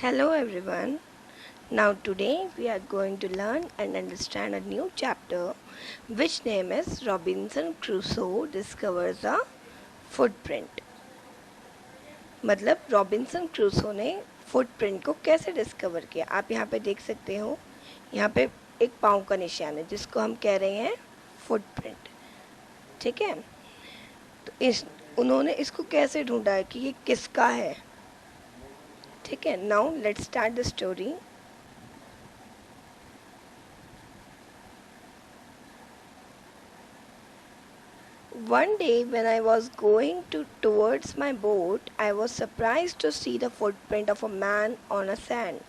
Hello everyone. Now today we are going to learn and understand a new chapter which name is Robinson Crusoe discovers a footprint. मतलब Robinson Crusoe ने footprint को कैसे discover किया। आप यहाँ पे देख सकते हो, यहाँ पे एक पाँव का निशान है जिसको हम कह रहे हैं फुटप्रिंट। ठीक है, तो उन्होंने इसको कैसे ढूंढा है कि ये किसका है। ठीक है, now let's start the story. One day when I was going towards my boat, I was surprised to see the footprint of a man on a sand.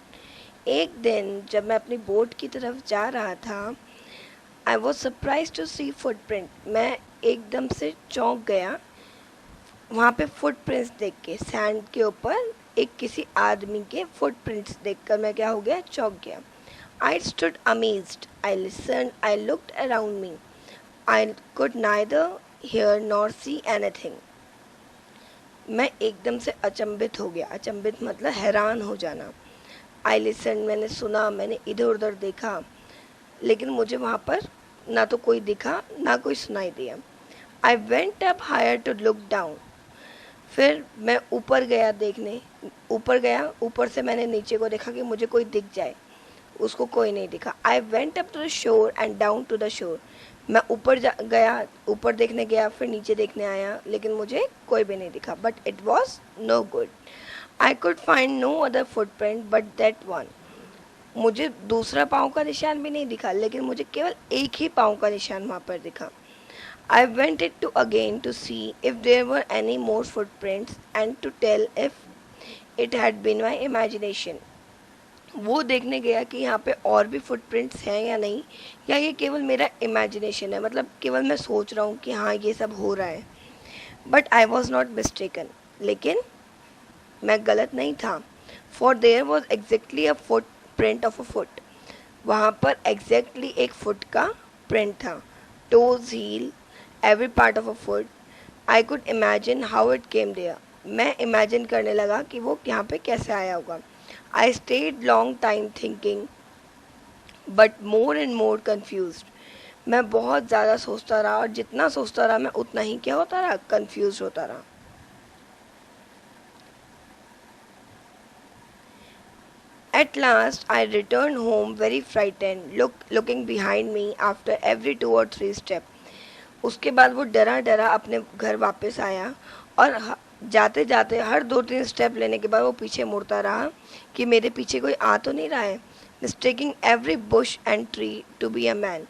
एक दिन जब मैं अपनी बोट की तरफ जा रहा था, I was surprised to see footprint. मैं एकदम से चौंक गया वहाँ पे फुटप्रिंट्स देख के। सैंड के ऊपर एक किसी आदमी के फुटप्रिंट्स देखकर मैं क्या हो गया, चौंक गया। I stood amazed. I listened. I looked around me. I could neither hear nor see anything. मैं एकदम से अचंभित हो गया। अचंभित मतलब हैरान हो जाना। I listened, मैंने सुना, मैंने इधर उधर देखा, लेकिन मुझे वहाँ पर ना तो कोई दिखा ना कोई सुनाई दिया। I went up higher to look down. फिर मैं ऊपर गया देखने, ऊपर से मैंने नीचे को देखा कि मुझे कोई दिख जाए, उसको कोई नहीं दिखा। I went up to the shore and down to the shore. मैं ऊपर देखने गया, फिर नीचे देखने आया, लेकिन मुझे कोई भी नहीं दिखा। But it was no good. I could find no other footprint but that one. मुझे दूसरा पाँव का निशान भी नहीं दिखा, लेकिन मुझे केवल एक ही पाँव का निशान वहाँ पर दिखा। I went it to again to see if there were any more footprints and to tell if it had been my imagination. वो देखने गया कि यहाँ पे और भी फुटप्रिंट्स हैं या नहीं, या ये केवल मेरा इमेजिनेशन है, मतलब केवल मैं सोच रहा हूँ कि हाँ ये सब हो रहा है। But I was not mistaken, लेकिन मैं गलत नहीं था। For there was exactly a footprint of a foot. वहाँ पर एग्जैक्टली एक फुट का प्रिंट था। Toes, heel, every part of a foot. I could imagine how it came there. मैं इमेजिन करने लगा कि वो यहाँ पे कैसे आया होगा। I stayed long time thinking, but more and more confused. मैं बहुत ज़्यादा सोचता रहा, और जितना सोचता रहा मैं उतना ही क्या होता रहा, confused होता रहा। At last, I returned home very frightened, looking behind me after every 2 or 3 steps. उसके बाद वो डरा डरा अपने घर वापस आया, और जाते जाते हर 2-3 स्टेप लेने के बाद वो पीछे मुड़ता रहा कि मेरे पीछे कोई आ तो नहीं रहा है। Mistaking every bush and tree to be a man.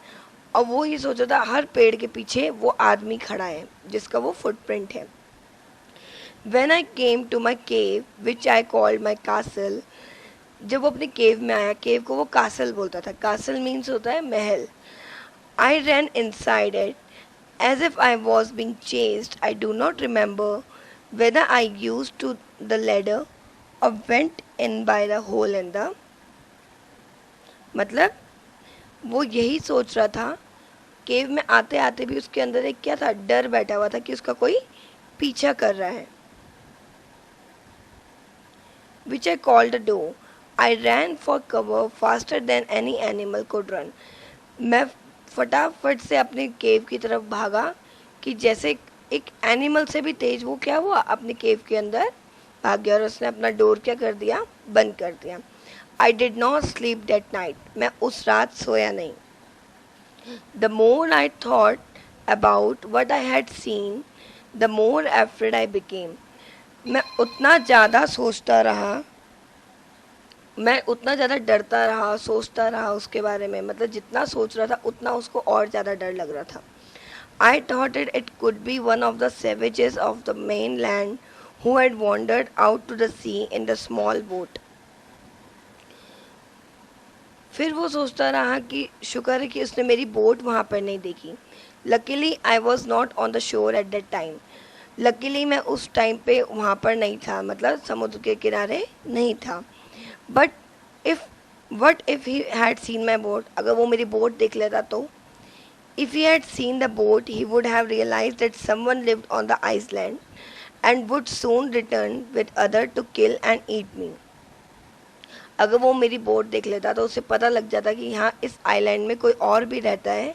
और वो ये सोचा था हर पेड़ के पीछे वो आदमी खड़ा है जिसका वो फुटप्रिंट है। When I came to my cave, which I called my castle, जब वो अपने केव में आया, केव को वो कासल बोलता था। कासल मीन्स होता है महल। I ran inside it as if I was being chased. I do not remember whether I used to the ladder or went in by the hole in the। मतलब वो यही सोच रहा था, केव में आते आते भी उसके अंदर एक क्या था, डर बैठा हुआ था कि उसका कोई पीछा कर रहा है। Which I called a door. I ran for cover faster than any animal could run. मैं फटाफट से अपने केव की तरफ भागा कि जैसे एक एनिमल से भी तेज वो क्या हुआ, अपने केव के अंदर भाग गया, और उसने अपना डोर क्या कर दिया, बंद कर दिया। I did not sleep that night. मैं उस रात सोया नहीं। The more I thought about what I had seen, the more afraid I became. मैं उतना ज़्यादा सोचता रहा, मैं उतना ज़्यादा डरता रहा, सोचता रहा उसके बारे में, मतलब जितना सोच रहा था उतना उसको और ज़्यादा डर लग रहा था। I thought it could be one of the savages of the mainland who had wandered out to the sea in the small boat. फिर वो सोचता रहा कि शुक्र है कि उसने मेरी बोट वहाँ पर नहीं देखी। Luckily I was not on the shore at that time. Luckily मैं उस टाइम पे वहाँ पर नहीं था, मतलब समुद्र के किनारे नहीं था। But what if he had seen my boat? अगर वो मेरी बोट देख लेता तो? If he had seen the boat, he would have realized that someone lived on the island and would soon return with other to kill and eat me. अगर वो मेरी boat देख लेता तो उसे पता लग जाता कि यहाँ इस आइलैंड में कोई और भी रहता है,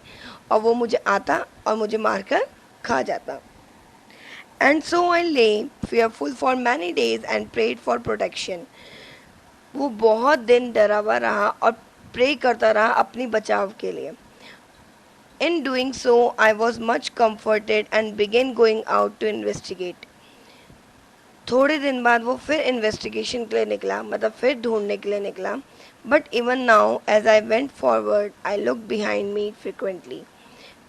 और वो मुझे आता और मुझे मारकर खा जाता। एंड सो आई ले fearful for many days and prayed for protection. वो बहुत दिन डरा हुआ रहा और प्रे करता रहा अपनी बचाव के लिए। In doing so I was much comforted and began going out to investigate. थोड़े दिन बाद वो फिर इन्वेस्टिगेशन के लिए निकला, मतलब फिर ढूंढने के लिए निकला। But even now as I went forward I look behind me frequently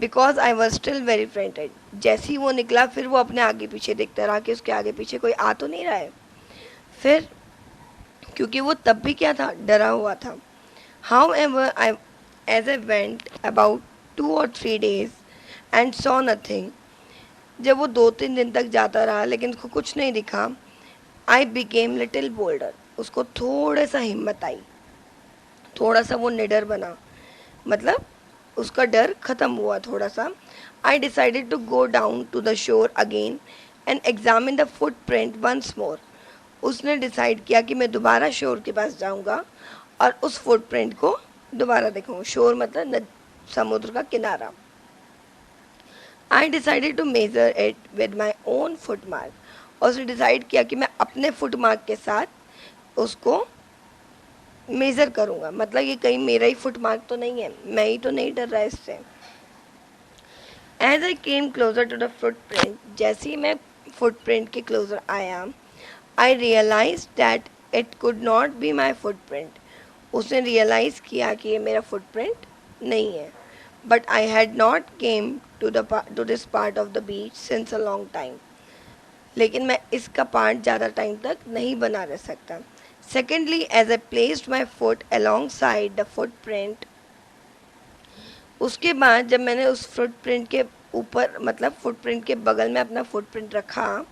because I was still very frightened. जैसे ही वो निकला फिर वो अपने आगे पीछे देखता रहा कि उसके आगे पीछे कोई आ तो नहीं रहा है। फिर क्योंकि वो तब भी क्या था, डरा हुआ था। However I as I went about 2 or 3 days and saw nothing. जब वो 2-3 दिन तक जाता रहा लेकिन उसको कुछ नहीं दिखा, आई बिकेम लिटिल बोल्डर। उसको थोड़ा सा हिम्मत आई, थोड़ा सा वो निडर बना, मतलब उसका डर ख़त्म हुआ थोड़ा सा। I decided to go down to the shore again and examine the foot print once more. उसने डिसाइड किया कि मैं दोबारा शोर के पास जाऊंगा और उस फुट प्रिंट को दोबारा देखूँगा। शोर मतलब समुद्र का किनारा। I decided to measure it with my own foot mark. और उसने डिसाइड किया कि मैं अपने फुट मार्क के साथ उसको मेज़र करूँगा, मतलब ये कहीं मेरा ही फुट मार्क तो नहीं है, मैं ही तो नहीं डर रहा इससे। As I came closer to the foot print, जैसे ही मैं फुट प्रिंट के क्लोजर आया, I realise that it could not be my footprint. उसने रियलाइज़ किया कि ये मेरा फुट प्रिंट नहीं है। But I had not come to this part of the beach since a long time. लेकिन मैं इसका पार्ट ज़्यादा टाइम तक नहीं बना रह सकता। Secondly, as I placed my foot alongside the foot print, उसके बाद जब मैंने उस फुट प्रिंट के ऊपर, मतलब फुट प्रिंट के बगल में अपना फुट प्रिंट रखा,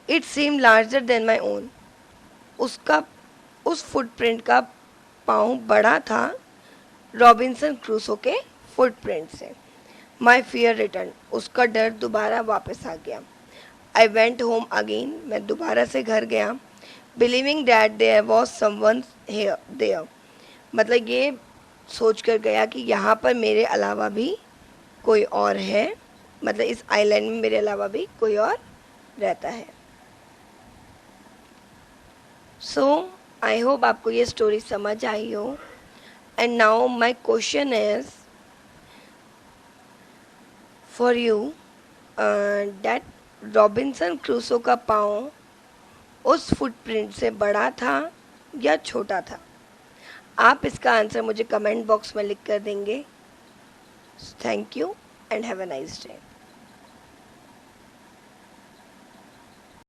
it seem larger than my own. उस फुट प्रिंट का पाँव बड़ा था रॉबिन्सन क्रूसो के फुट प्रिंट से। माई फियर रिटर्न, उसका डर दोबारा वापस आ गया। आई वेंट होम अगेन, मैं दोबारा से घर गया। Believing that there was someone there, मतलब ये सोच कर गया कि यहाँ पर मेरे अलावा भी कोई और है, मतलब इस आइलैंड में मेरे अलावा भी कोई और रहता है। सो आई होप आपको ये स्टोरी समझ आई हो। And now my question is for you that Robinson Crusoe का पाँव उस फुटप्रिंट से बड़ा था या छोटा था? आप इसका आंसर मुझे कमेंट बॉक्स में लिख कर देंगे। Thank you and have a nice day.